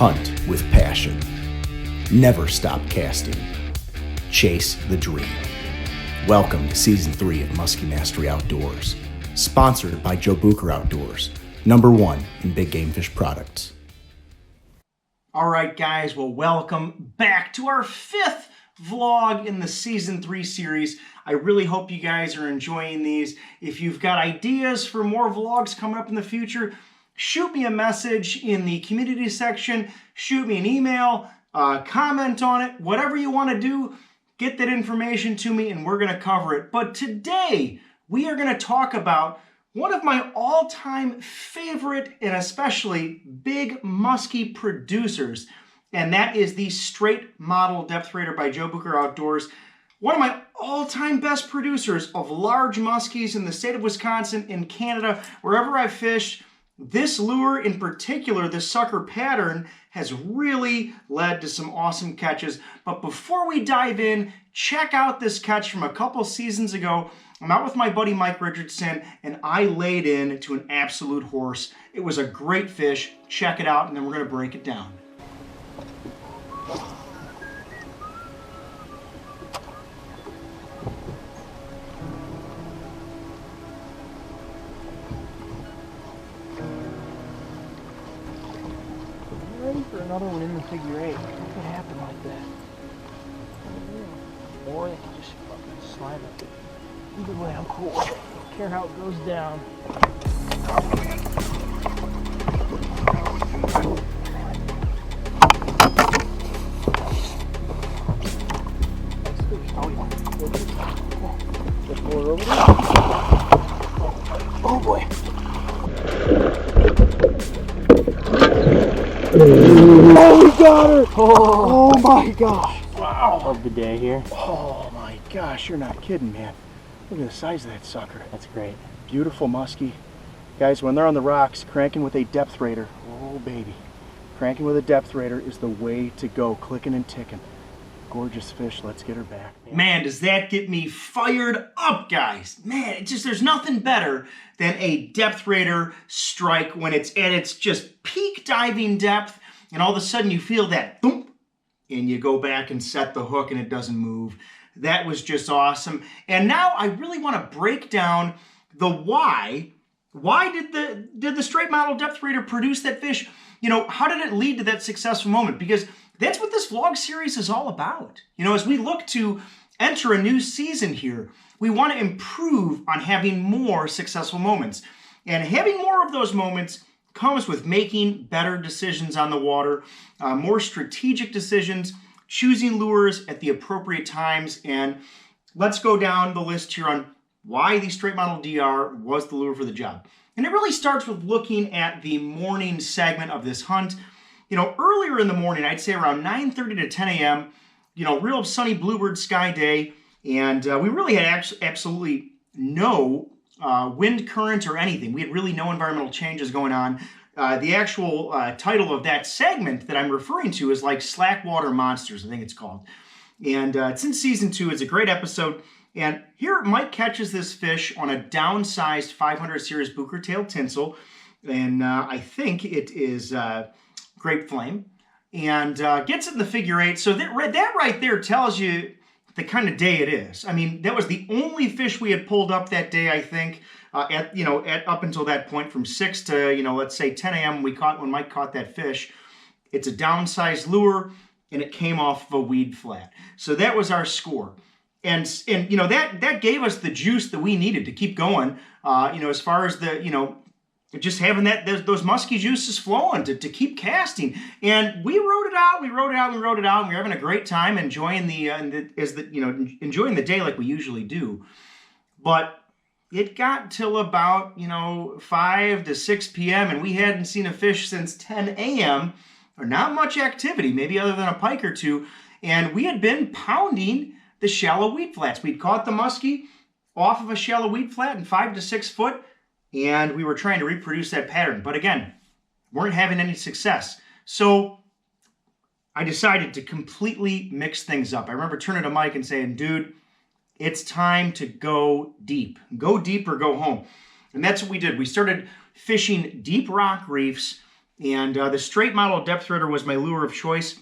Hunt with passion. Never stop casting. Chase the dream. Welcome to Season 3 of Musky Mastery Outdoors, sponsored by Joe Bucher Outdoors, #1 in big game fish products. All right, guys, well, welcome back to our 5th vlog in the Season 3 series. I really hope you guys are enjoying these. If you've got ideas for more vlogs coming up in the future, shoot me a message in the community section, shoot me an email, comment on it, whatever you want to do, get that information to me and we're going to cover it. But today, we are going to talk about one of my all-time favorite and especially big musky producers, and that is the straight model DepthRaider by Joe Bucher Outdoors. One of my all-time best producers of large muskies in the state of Wisconsin, in Canada, wherever I've fished. This lure in particular, this sucker pattern, has really led to some awesome catches. But before we dive in, check out this catch from a couple seasons ago. I'm out with my buddy Mike Richardson, and I laid in to an absolute horse. It was a great fish. Check it out, and then we're going to break it down. Ready for another one in the figure 8. What could happen like that? Or they can just fucking slime it. Either way, I'm cool. Don't care how it goes down. Just pull it over there. Oh boy. Oh, we got her! Oh my gosh. Wow. Of the day here. Oh my gosh, you're not kidding, man. Look at the size of that sucker. That's great. Beautiful muskie. Guys, when they're on the rocks, cranking with a DepthRaider, oh baby. Cranking with a DepthRaider is the way to go. Clicking and ticking. Gorgeous fish. Let's get her back. Man, does that get me fired up, guys. Man, it just, there's nothing better than a DepthRaider strike when it's at its just peak diving depth, and all of a sudden you feel that thump, and you go back and set the hook and it doesn't move. That was just awesome. And now I really want to break down the why. Why did the straight model DepthRaider produce that fish? You know, how did it lead to that successful moment? Because that's what this vlog series is all about. You know, as we look to enter a new season here, we want to improve on having more successful moments. And having more of those moments comes with making better decisions on the water, more strategic decisions, choosing lures at the appropriate times. And let's go down the list here on why the straight model DR was the lure for the job. And it really starts with looking at the morning segment of this hunt. You know, earlier in the morning, I'd say around 9:30 to 10 a.m., you know, real sunny bluebird sky day, and we really had absolutely no wind current or anything. We had really no environmental changes going on. The actual title of that segment that I'm referring to is like Slackwater Monsters, I think it's called. And it's in Season 2. It's a great episode. And here Mike catches this fish on a downsized 500 series Bucher tail tinsel. And I think it is Grape Flame. And gets it in the figure 8. So that right there tells you the kind of day it is. I mean, that was the only fish we had pulled up that day, I think, up until that point, from 6 to, you know, let's say 10 a.m. when Mike caught that fish. It's a downsized lure, and it came off of a weed flat. So that was our score. And you know, that gave us the juice that we needed to keep going, you know, as far as the, you know, just having those musky juices flowing to keep casting. And we rode it out, and we're having a great time enjoying enjoying the day like we usually do. But it got till about, you know, 5 to 6 p.m. and we hadn't seen a fish since 10 a.m. or not much activity, maybe other than a pike or two. And we had been pounding the shallow weed flats. We'd caught the muskie off of a shallow weed flat in 5 to 6 foot, and we were trying to reproduce that pattern. But again, weren't having any success. So I decided to completely mix things up. I remember turning to Mike and saying, dude, it's time to go deep. Go deep or go home. And that's what we did. We started fishing deep rock reefs And the straight model DepthRaider was my lure of choice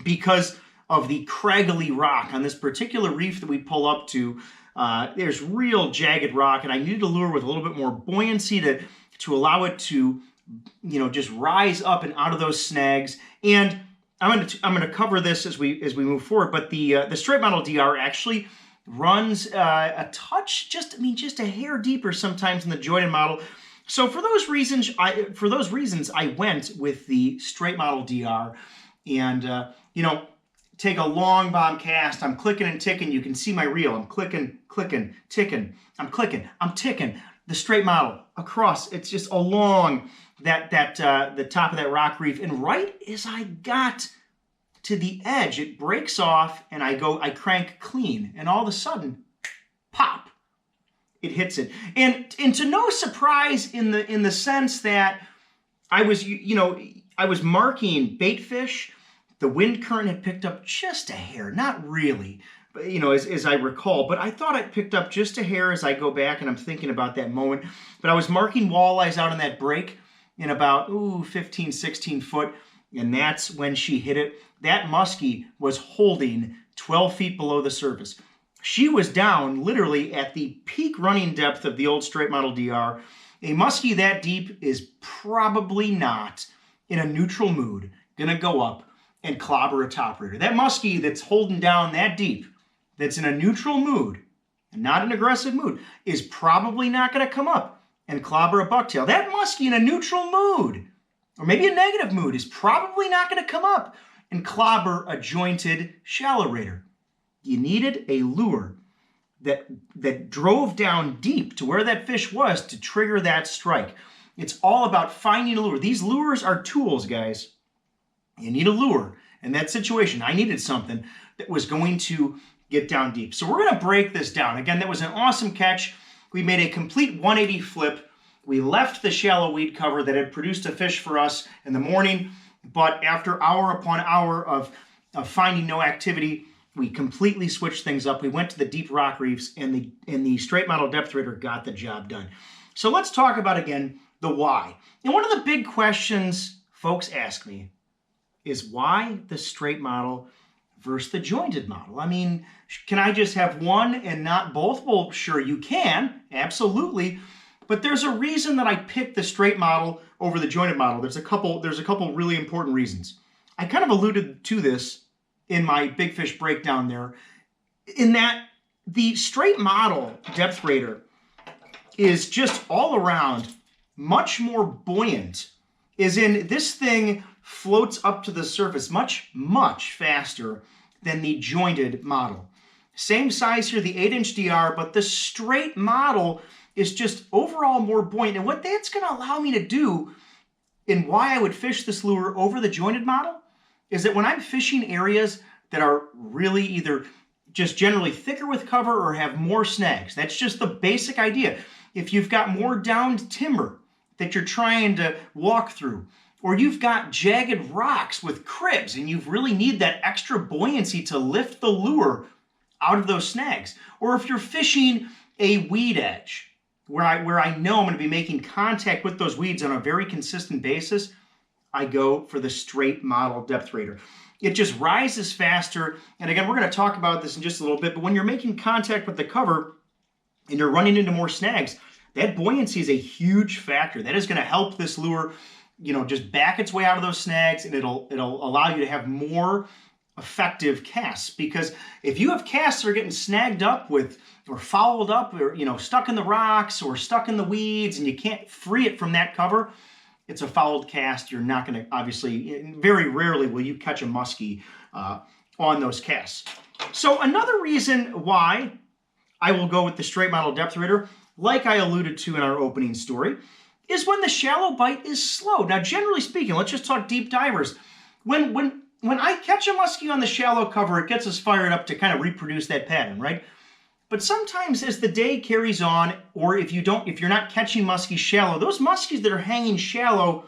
because of the craggly rock on this particular reef that we pull up to. There's real jagged rock, and I needed a lure with a little bit more buoyancy to allow it to, just rise up and out of those snags. And I'm gonna cover this as we move forward. But the straight model DR actually runs a touch, just a hair deeper sometimes than the jointed model. So for those reasons, I went with the straight model DR, and take a long bomb cast. I'm clicking and ticking. You can see my reel. I'm clicking, ticking. I'm clicking, I'm ticking. The straight model across. It's just along the top of that rock reef. And right as I got to the edge, it breaks off, and I crank clean, and all of a sudden, pop, it hits it. And to no surprise in the sense that I was marking bait fish. The wind current had picked up just a hair, not really, but, as I recall, but I thought it picked up just a hair as I go back and I'm thinking about that moment. But I was marking walleyes out in that break in about 15, 16 foot, and that's when she hit it. That muskie was holding 12 feet below the surface. She was down literally at the peak running depth of the old straight model DR. A muskie that deep is probably not in a neutral mood gonna go up and clobber a top raider. That muskie that's holding down that deep, that's in a neutral mood, and not an aggressive mood, is probably not gonna come up and clobber a bucktail. That muskie in a neutral mood, or maybe a negative mood, is probably not gonna come up and clobber a jointed shallow raider. You needed a lure that drove down deep to where that fish was to trigger that strike. It's all about finding a lure. These lures are tools, guys. You need a lure. In that situation, I needed something that was going to get down deep. So we're going to break this down. Again, that was an awesome catch. We made a complete 180 flip. We left the shallow weed cover that had produced a fish for us in the morning, but after hour upon hour of finding no activity, we completely switched things up. We went to the deep rock reefs, and the straight model DepthRaider got the job done. So let's talk about, again, the why. And one of the big questions folks ask me is why the straight model versus the jointed model? I mean, can I just have one and not both? Well, sure you can, absolutely. But there's a reason that I picked the straight model over the jointed model. There's a couple really important reasons. I kind of alluded to this in my big fish breakdown there, in that the straight model DepthRaider is just all around much more buoyant, as in this thing floats up to the surface much, much faster than the jointed model. Same size here, the 8-inch DR, but the straight model is just overall more buoyant. And what that's going to allow me to do, and why I would fish this lure over the jointed model, is that when I'm fishing areas that are really either just generally thicker with cover or have more snags, that's just the basic idea. If you've got more downed timber that you're trying to walk through, or you've got jagged rocks with cribs and you really need that extra buoyancy to lift the lure out of those snags, or if you're fishing a weed edge where I know I'm going to be making contact with those weeds on a very consistent basis, I go for the straight model DepthRaider. It just rises faster, and again, we're going to talk about this in just a little bit, but when you're making contact with the cover and you're running into more snags, that buoyancy is a huge factor. That is going to help this lure, just back its way out of those snags, and it'll allow you to have more effective casts. Because if you have casts that are getting snagged up with, or fouled up, or stuck in the rocks, or stuck in the weeds, and you can't free it from that cover, it's a fouled cast. You're not going to, obviously, very rarely will you catch a muskie on those casts. So another reason why I will go with the straight model DepthRaider, like I alluded to in our opening story, is when the shallow bite is slow. Now, generally speaking, let's just talk deep divers. When I catch a muskie on the shallow cover, it gets us fired up to kind of reproduce that pattern, right? But sometimes as the day carries on, or if you're not catching muskies shallow, those muskies that are hanging shallow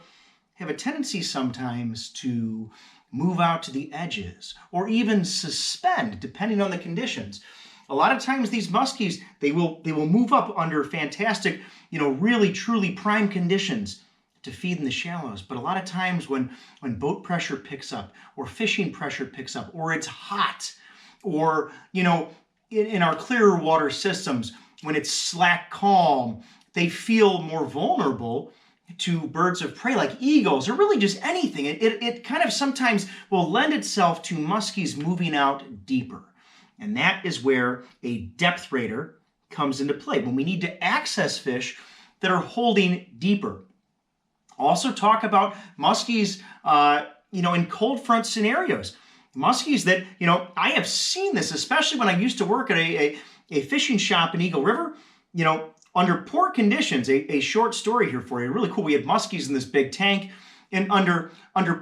have a tendency sometimes to move out to the edges, or even suspend, depending on the conditions. A lot of times these muskies, they will move up under fantastic, really truly prime conditions to feed in the shallows. But a lot of times when boat pressure picks up or fishing pressure picks up or it's hot or, you know, in our clearer water systems, when it's slack calm, they feel more vulnerable to birds of prey like eagles or really just anything. It kind of sometimes will lend itself to muskies moving out deeper. And that is where a depth raider comes into play, when we need to access fish that are holding deeper. Also talk about muskies, you know, in cold front scenarios. Muskies that, you know, I have seen this, especially when I used to work at a fishing shop in Eagle River, you know, under poor conditions. A short story here for you, really cool. We had muskies in this big tank, and under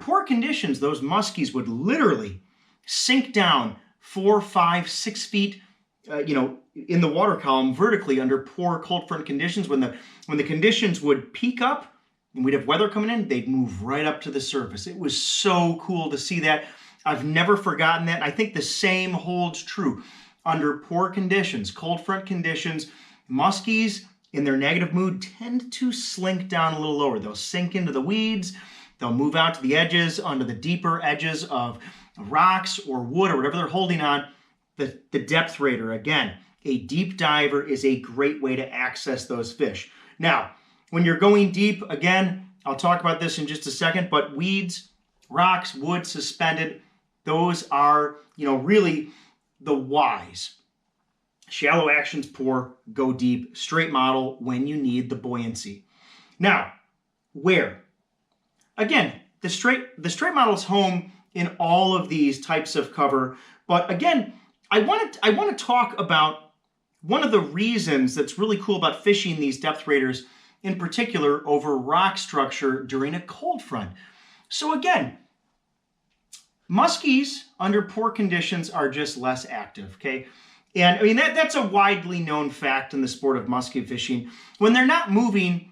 poor conditions, those muskies would literally sink down 4, 5, 6 feet, you know, in the water column vertically under poor cold front conditions. When the conditions would peak up and we'd have weather coming in, they'd move right up to the surface. It was so cool to see that. I've never forgotten that. I think the same holds true under poor conditions, cold front conditions. Muskies in their negative mood tend to slink down a little lower. They'll sink into the weeds. They'll move out to the edges, onto the deeper edges of rocks or wood or whatever they're holding on. The depth raider, again, a deep diver is a great way to access those fish. Now, when you're going deep, again, I'll talk about this in just a second, but weeds, rocks, wood, suspended, those are, you know, really the whys. Shallow action's poor, go deep, straight model when you need the buoyancy. Now, where? Again, the straight model's home in all of these types of cover, but again, I want to talk about one of the reasons that's really cool about fishing these depth raiders, in particular over rock structure during a cold front. So again, muskies under poor conditions are just less active, okay? And I mean, that's a widely known fact in the sport of musky fishing. When they're not moving,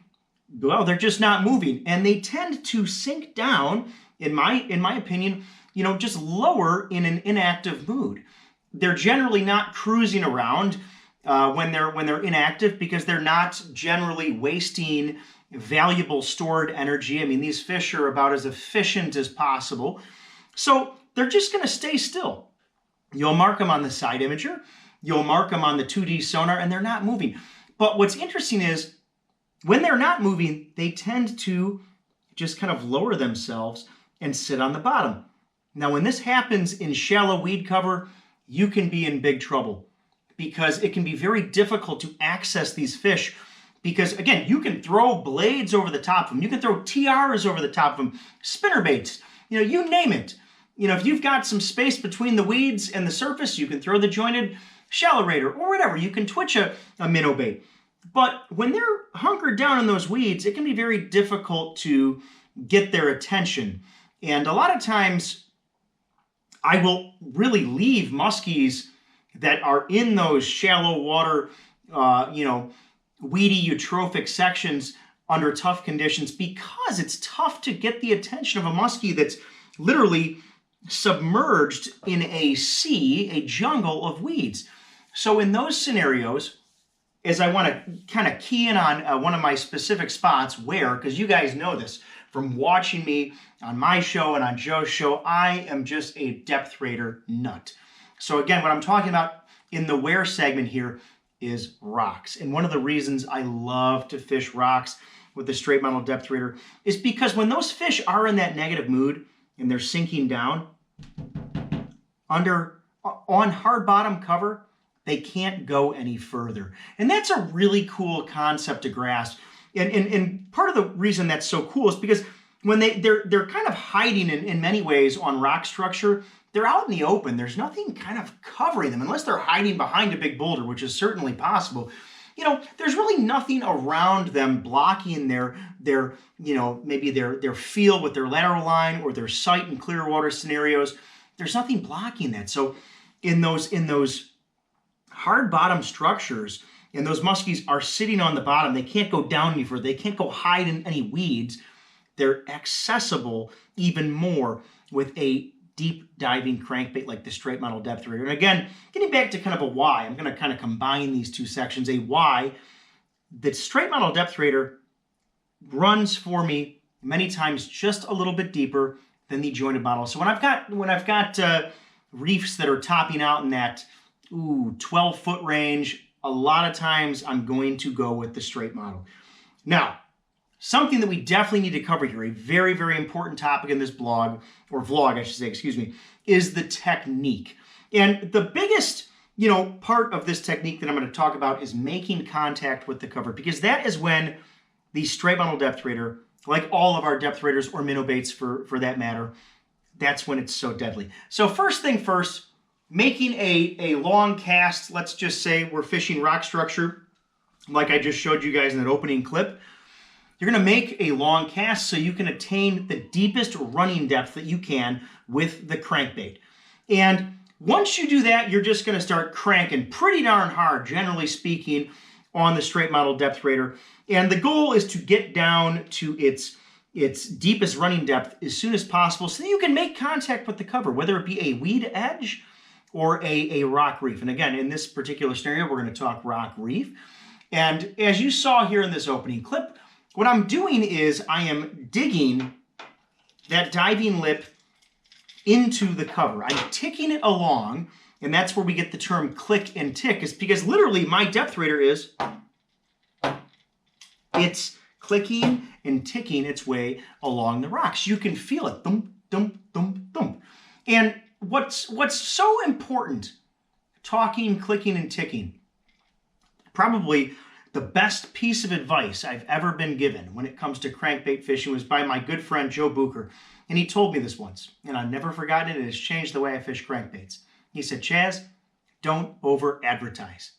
well, they're just not moving. And they tend to sink down, in my opinion, you know, just lower in an inactive mood. They're generally not cruising around when they're inactive, because they're not generally wasting valuable stored energy. I mean, these fish are about as efficient as possible. So they're just going to stay still. You'll mark them on the side imager. You'll mark them on the 2D sonar, and they're not moving. But what's interesting is when they're not moving, they tend to just kind of lower themselves and sit on the bottom. Now, when this happens in shallow weed cover, you can be in big trouble, because it can be very difficult to access these fish. Because again, you can throw blades over the top of them. You can throw TRs over the top of them, spinnerbaits, you know, you name it. You know, if you've got some space between the weeds and the surface, you can throw the jointed shallow raider or whatever. You can twitch a minnow bait. But when they're hunkered down in those weeds, it can be very difficult to get their attention. And a lot of times I will really leave muskies that are in those shallow water, you know, weedy eutrophic sections under tough conditions, because it's tough to get the attention of a muskie that's literally submerged in a sea, a jungle of weeds. So in those scenarios, as I want to kind of key in on one of my specific spots where, because you guys know this from watching me on my show and on Joe's show, I am just a depth raider nut. So again, what I'm talking about in the where segment here is rocks. And one of the reasons I love to fish rocks with the straight model depth raider is because when those fish are in that negative mood and they're sinking down on hard bottom cover, they can't go any further. And that's a really cool concept to grasp. And part of the reason that's so cool is because when they're kind of hiding in many ways on rock structure, they're out in the open. There's nothing kind of covering them unless they're hiding behind a big boulder, which is certainly possible. You know, there's really nothing around them blocking their you know, maybe their feel with their lateral line or their sight in clear water scenarios. There's nothing blocking that. So in those hard bottom structures, and those muskies are sitting on the bottom, they can't go down any further. They can't go hide in any weeds. They're accessible even more with a deep diving crankbait like the straight model depth raider. And again, getting back to kind of a why, I'm going to kind of combine these two sections. A why, the straight model depth raider runs for me many times just a little bit deeper than the jointed model. So when I've got reefs that are topping out in that 12-foot range, a lot of times I'm going to go with the straight model. Now, something that we definitely need to cover here, a very, very important topic in this blog, or vlog, I should say, excuse me, is the technique. And the biggest, part of this technique that I'm going to talk about is making contact with the cover, because that is when the straight model DepthRaider, like all of our DepthRaiders or minnow baits for that matter, that's when it's so deadly. So first thing first, making a long cast, let's just say we're fishing rock structure, like I just showed you guys in that opening clip. You're going to make a long cast so you can attain the deepest running depth that you can with the crankbait. And once you do that, you're just going to start cranking pretty darn hard, generally speaking, on the straight model DepthRaider. And the goal is to get down to its deepest running depth as soon as possible so that you can make contact with the cover, whether it be a weed edge or a rock reef. And again, in this particular scenario, we're going to talk rock reef. And as you saw here in this opening clip, what I'm doing is I am digging that diving lip into the cover. I'm ticking it along, and that's where we get the term click and tick, is because literally my DepthRaider it's clicking and ticking its way along the rocks. You can feel it, thump, thump, thump, thump. And what's so important, talking, clicking, and ticking, probably the best piece of advice I've ever been given when it comes to crankbait fishing was by my good friend Joe Bucher. And he told me this once, and I've never forgotten it. It has changed the way I fish crankbaits. He said, Chaz, don't over-advertise.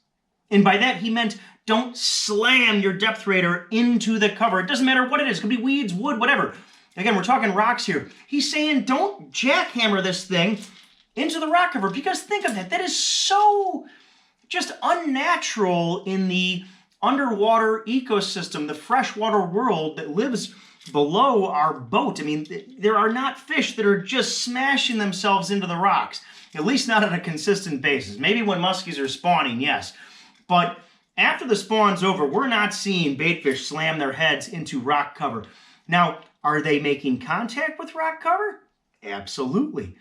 And by that, he meant don't slam your DepthRaider into the cover. It doesn't matter what it is. It could be weeds, wood, whatever. Again, we're talking rocks here. He's saying don't jackhammer this thing into the rock cover, because think of that. That is so just unnatural in the underwater ecosystem, the freshwater world that lives below our boat. I mean, there are not fish that are just smashing themselves into the rocks, at least not on a consistent basis. Maybe when muskies are spawning, yes. But after the spawn's over, we're not seeing baitfish slam their heads into rock cover. Now, are they making contact with rock cover? Absolutely.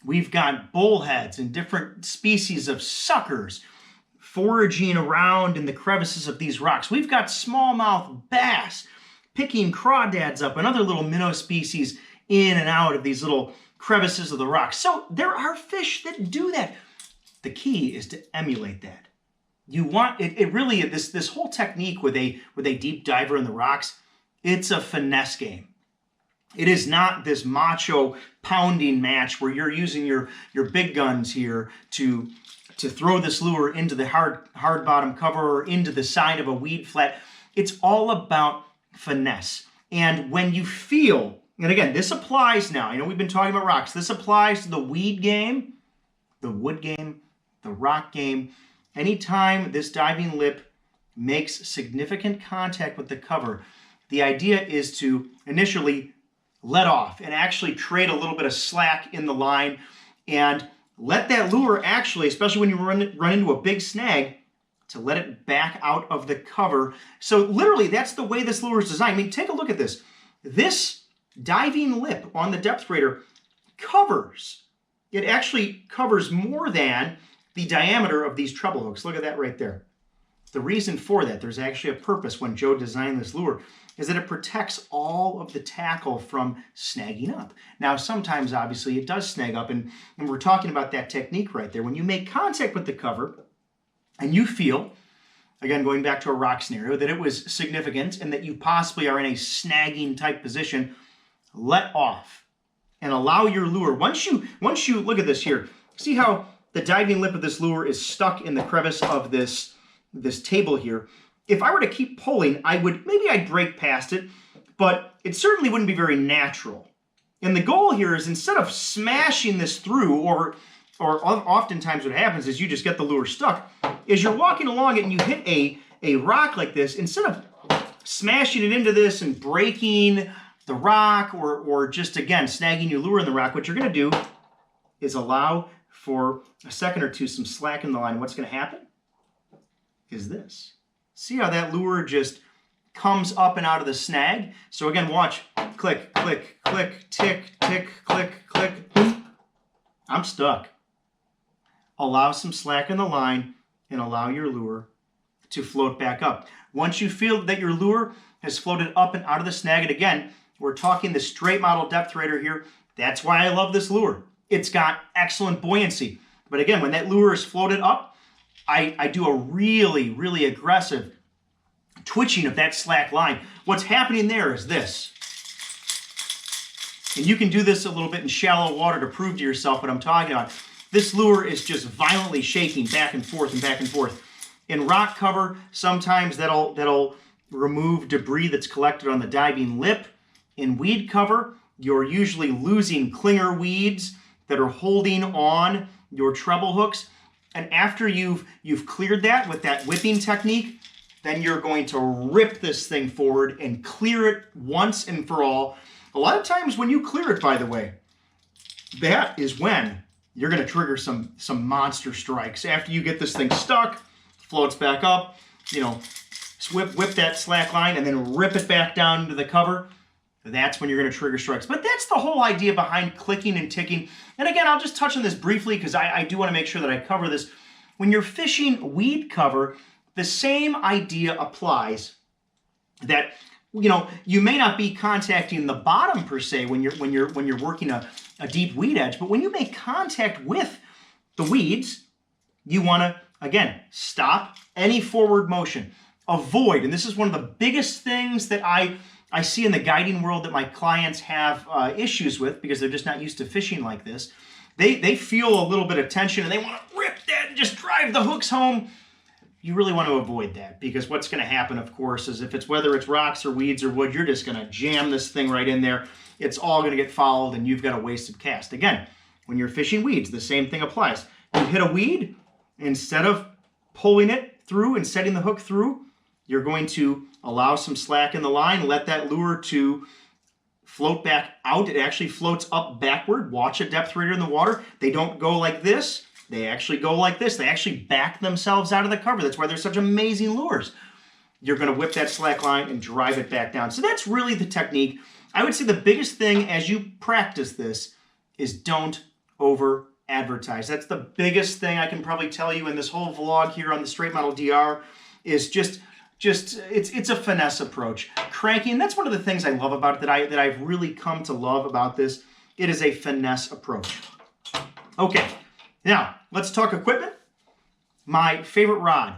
We've got bullheads and different species of suckers foraging around in the crevices of these rocks. We've got smallmouth bass picking crawdads up and other little minnow species in and out of these little crevices of the rocks. So there are fish that do that. The key is to emulate that. You want it really, this whole technique with a deep diver in the rocks, it's a finesse game. It is not this macho pounding match where you're using your big guns here to throw this lure into the hard bottom cover or into the side of a weed flat. It's all about finesse. And when you feel, and again, this applies now, I know we've been talking about rocks, this applies to the weed game, the wood game, the rock game. Anytime this diving lip makes significant contact with the cover, the idea is to initially let off and actually create a little bit of slack in the line and let that lure actually, especially when you run into a big snag, to let it back out of the cover. So literally, that's the way this lure is designed. I mean, take a look at this. This diving lip on the DepthRaider covers. It actually covers more than the diameter of these treble hooks. Look at that right there. The reason for that, there's actually a purpose when Joe designed this lure, is that it protects all of the tackle from snagging up. Now, sometimes, obviously, it does snag up, and we're talking about that technique right there. When you make contact with the cover, and you feel, again, going back to a rock scenario, that it was significant and that you possibly are in a snagging type position, let off and allow your lure. Once you look at this here, see how the diving lip of this lure is stuck in the crevice of this table here. If I were to keep pulling, maybe I'd break past it, but it certainly wouldn't be very natural. And the goal here is, instead of smashing this through, or oftentimes what happens is you just get the lure stuck, is you're walking along it and you hit a rock like this, instead of smashing it into this and breaking the rock or just, again, snagging your lure in the rock, what you're going to do is allow for a second or two some slack in the line. What's going to happen is this. See how that lure just comes up and out of the snag. So again, watch, click, click, click, tick, tick, click, click. I'm stuck. Allow some slack in the line and allow your lure to float back up. Once you feel that your lure has floated up and out of the snag, and again, we're talking the straight model DepthRaider here. That's why I love this lure. It's got excellent buoyancy. But again, when that lure is floated up, I do a really, really aggressive twitching of that slack line. What's happening there is this. And you can do this a little bit in shallow water to prove to yourself what I'm talking about. This lure is just violently shaking back and forth and back and forth. In rock cover, sometimes that'll remove debris that's collected on the diving lip. In weed cover, you're usually losing clinger weeds that are holding on your treble hooks. And after you've cleared that with that whipping technique, then you're going to rip this thing forward and clear it once and for all. A lot of times when you clear it, by the way, that is when you're going to trigger some monster strikes. After you get this thing stuck, floats back up, whip that slack line and then rip it back down into the cover. That's when you're going to trigger strikes. But that's the whole idea behind clicking and ticking. And again, I'll just touch on this briefly because I do want to make sure that I cover this. When you're fishing weed cover, the same idea applies. That you may not be contacting the bottom per se when you're working a deep weed edge, but when you make contact with the weeds, you want to again stop any forward motion. Avoid, and this is one of the biggest things that I see in the guiding world that my clients have issues with because they're just not used to fishing like this. They feel a little bit of tension and they want to rip that and just drive the hooks home. You really want to avoid that because what's going to happen, of course, is whether it's rocks or weeds or wood, you're just going to jam this thing right in there. It's all going to get fouled and you've got a wasted cast. Again, when you're fishing weeds, the same thing applies. You hit a weed, instead of pulling it through and setting the hook through, you're going to allow some slack in the line, let that lure to float back out. It actually floats up backward. Watch a DepthRaider in the water. They don't go like this. They actually go like this. They actually back themselves out of the cover. That's why they're such amazing lures. You're going to whip that slack line and drive it back down. So that's really the technique. I would say the biggest thing as you practice this is don't over advertise. That's the biggest thing I can probably tell you in this whole vlog here on the Straight Model DR is just it's a finesse approach. Cranking, that's one of the things I love about it that I've really come to love about this. It is a finesse approach. Okay. Now, let's talk equipment. My favorite rod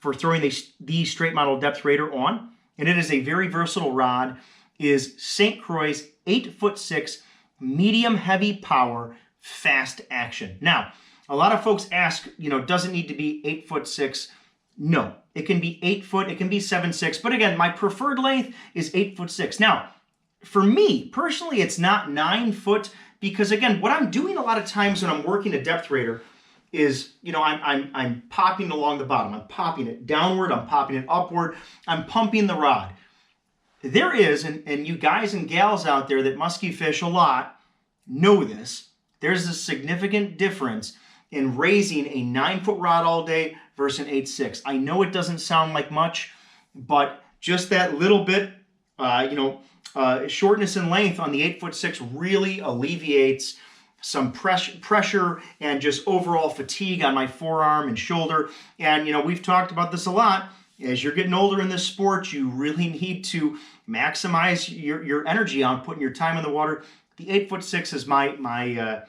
for throwing the Straight Model DepthRaider on, and it is a very versatile rod, is St. Croix 8'6" medium heavy power fast action. Now, a lot of folks ask, does it need to be 8'6"? No, it can be 8 foot, it can be 7'6", but again, my preferred length is 8'6". Now, for me personally, it's not 9 foot. Because again, what I'm doing a lot of times when I'm working a DepthRaider is, I'm popping along the bottom. I'm popping it downward. I'm popping it upward. I'm pumping the rod. There is, and you guys and gals out there that musky fish a lot know this, there's a significant difference in raising a 9-foot rod all day versus an 8'6". I know it doesn't sound like much, but just that little bit, shortness and length on the 8'6" really alleviates some pressure and just overall fatigue on my forearm and shoulder. And, we've talked about this a lot. As you're getting older in this sport, you really need to maximize your energy on putting your time in the water. The 8'6" is my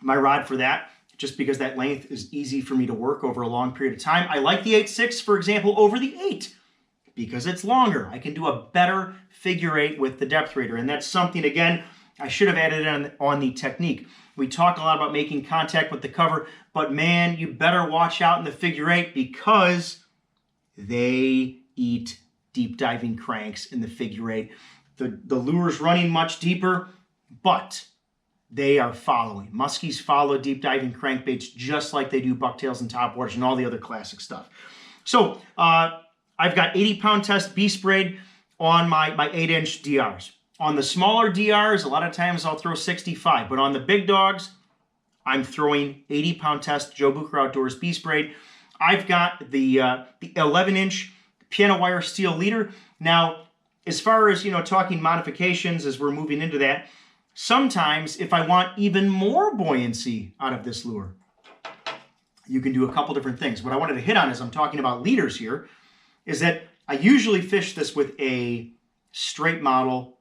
rod for that, just because that length is easy for me to work over a long period of time. I like the 8'6", for example, over the 8 because it's longer. I can do a better figure 8 with the DepthRaider, and that's something, again, I should have added on the technique. We talk a lot about making contact with the cover, but man, you better watch out in the figure 8 because they eat deep diving cranks in the figure 8. The lure's running much deeper, but they are following. Muskies follow deep diving crankbaits just like they do bucktails and topwaters and all the other classic stuff. So I've got 80-pound test Beast Braid on my 8-inch DRs. On the smaller DRs, a lot of times I'll throw 65, but on the big dogs, I'm throwing 80-pound test Joe Bucher Outdoors Beast Braid. I've got the 11-inch piano wire steel leader. Now, as far as, talking modifications as we're moving into that, sometimes if I want even more buoyancy out of this lure, you can do a couple different things. What I wanted to hit on as I'm talking about leaders here is that I usually fish this with a straight model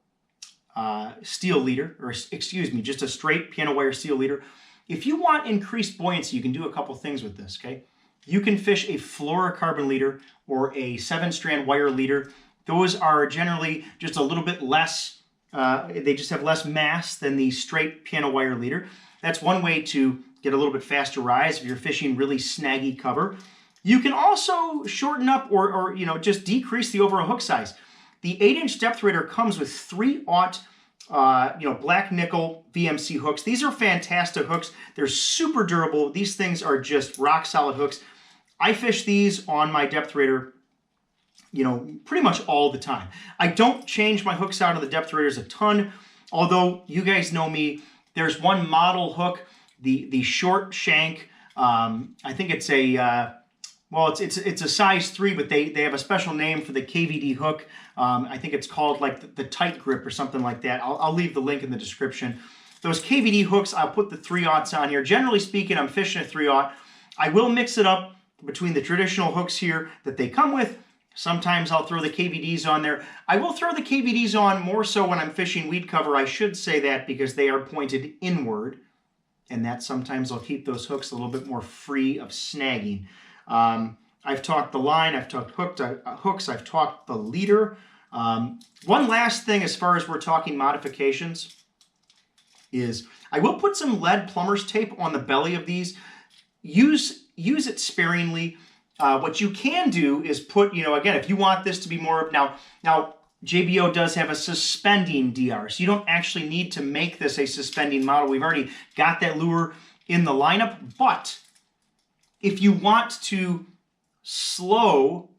steel leader, or excuse me, just a straight piano wire steel leader. If you want increased buoyancy, you can do a couple things with this, okay? You can fish a fluorocarbon leader or a 7-strand wire leader. Those are generally just a little bit less, they just have less mass than the straight piano wire leader. That's one way to get a little bit faster rise if you're fishing really snaggy cover. You can also shorten up or just decrease the overall hook size. The 8-inch DepthRaider comes with 3/0 black nickel VMC hooks. These are fantastic hooks. They're super durable. These things are just rock solid hooks. I fish these on my DepthRaider, pretty much all the time. I don't change my hooks out on the DepthRaiders a ton, although you guys know me. There's one model hook, the short shank. I think it's a it's a size 3, but they have a special name for the KVD hook. I think it's called like the tight grip or something like that. I'll leave the link in the description. Those KVD hooks, I'll put the 3/0 on here. Generally speaking, I'm fishing a 3/0. I will mix it up between the traditional hooks here that they come with. Sometimes I'll throw the KVDs on there. I will throw the KVDs on more so when I'm fishing weed cover. I should say that because they are pointed inward, and that sometimes I'll keep those hooks a little bit more free of snagging. I've talked the line, I've talked hooks, I've talked the leader. One last thing as far as we're talking modifications is I will put some lead plumber's tape on the belly of these. Use it sparingly. What you can do is put, again, if you want this to be more of, now JBO does have a suspending DR, so you don't actually need to make this a suspending model. We've already got that lure in the lineup, but if you want to slow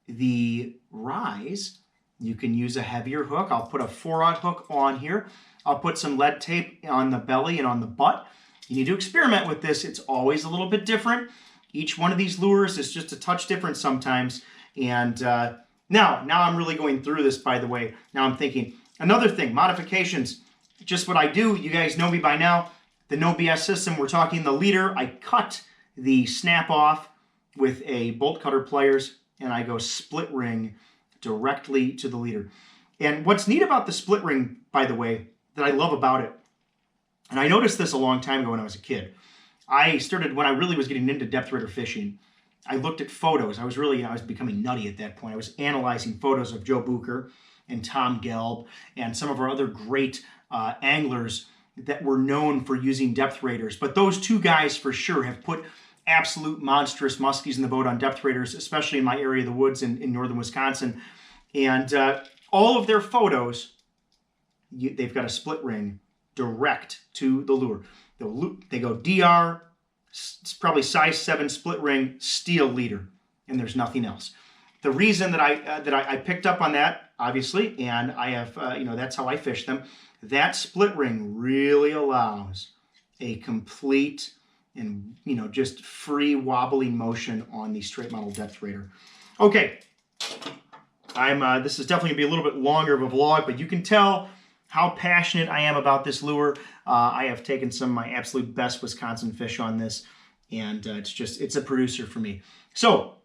the rise, you can use a heavier hook. I'll put a 4/0 hook on here. I'll put some lead tape on the belly and on the butt. You need to experiment with this. It's always a little bit different. Each one of these lures is just a touch different sometimes. And now I'm really going through this, by the way. Now I'm thinking, another thing, modifications. Just what I do. You guys know me by now. The No BS system, we're talking the leader. I cut the snap off with a bolt cutter pliers, and I go split ring directly to the leader. And what's neat about the split ring, by the way, that I love about it, and I noticed this a long time ago when I was a kid. I started, when I really was getting into DepthRaider fishing, I looked at photos. I was becoming nutty at that point. I was analyzing photos of Joe Bucher and Tom Gelb and some of our other great anglers that were known for using DepthRaiders. But those two guys for sure have put absolute monstrous muskies in the boat on DepthRaiders, especially in my area of the woods in northern Wisconsin. And all of their photos, they've got a split ring direct to the lure. They go DR, it's probably size 7 split ring, steel leader, and there's nothing else. The reason that I picked up on that, obviously, and I have, that's how I fish them, that split ring really allows a complete and, just free wobbling motion on the straight model DepthRaider. Okay, this is definitely gonna be a little bit longer of a vlog, but you can tell how passionate I am about this lure. I have taken some of my absolute best Wisconsin fish on this, and it's a producer for me. So,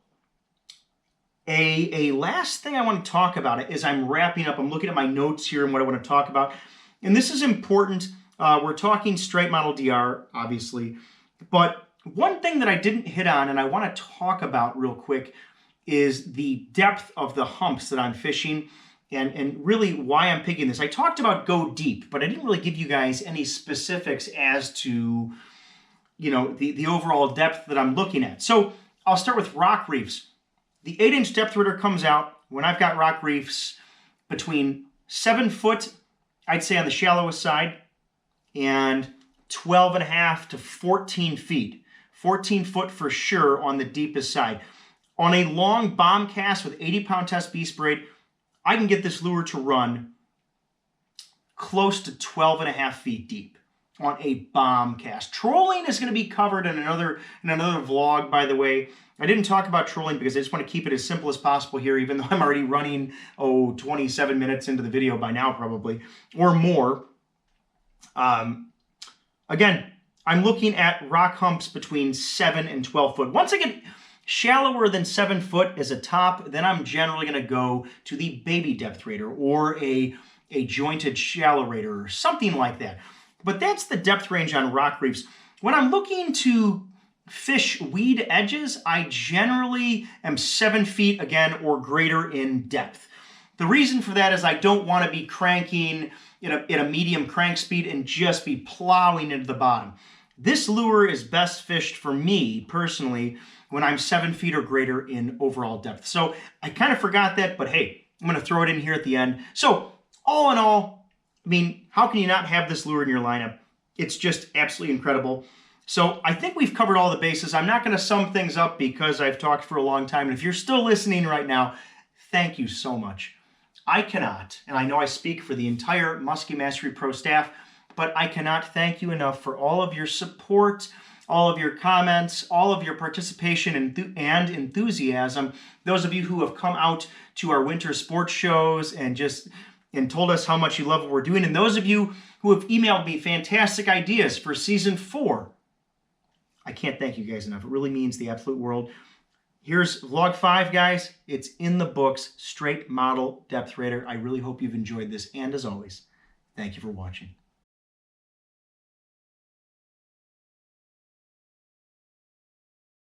a last thing I want to talk about is I'm wrapping up. I'm looking at my notes here and what I want to talk about. And this is important. We're talking straight model DR, obviously. But one thing that I didn't hit on and I want to talk about real quick is the depth of the humps that I'm fishing and really why I'm picking this. I talked about go deep, but I didn't really give you guys any specifics as to, the overall depth that I'm looking at. So I'll start with rock reefs. The 8-inch DepthRaider comes out when I've got rock reefs between 7 foot, I'd say on the shallowest side, and 12.5 to 14 feet. 14 foot for sure on the deepest side. On a long bomb cast with 80-pound test beast braid, I can get this lure to run close to 12.5 feet deep. on a bomb cast. Trolling is going to be covered in another vlog, by the way. I didn't talk about trolling because I just want to keep it as simple as possible here, even though I'm already running, 27 minutes into the video by now probably, or more. Again, I'm looking at rock humps between 7 and 12 foot. Once I get shallower than 7 foot as a top, then I'm generally going to go to the baby DepthRaider or a jointed shallow raider or something like that. But that's the depth range on rock reefs. When I'm looking to fish weed edges, I generally am 7 feet again or greater in depth. The reason for that is I don't want to be cranking at a medium crank speed and just be plowing into the bottom. This lure is best fished for me personally when I'm 7 feet or greater in overall depth. So I kind of forgot that, but hey, I'm going to throw it in here at the end. So all in all, I mean, how can you not have this lure in your lineup? It's just absolutely incredible. So I think we've covered all the bases. I'm not going to sum things up because I've talked for a long time. And if you're still listening right now, thank you so much. I cannot, and I know I speak for the entire Muskie Mastery Pro staff, but I cannot thank you enough for all of your support, all of your comments, all of your participation and enthusiasm. Those of you who have come out to our winter sports shows and told us how much you love what we're doing, and those of you who have emailed me fantastic ideas for season 4. I can't thank you guys enough. It really means the absolute world. Here's vlog 5, guys. It's in the books, straight model DepthRaider. I really hope you've enjoyed this. And as always, thank you for watching.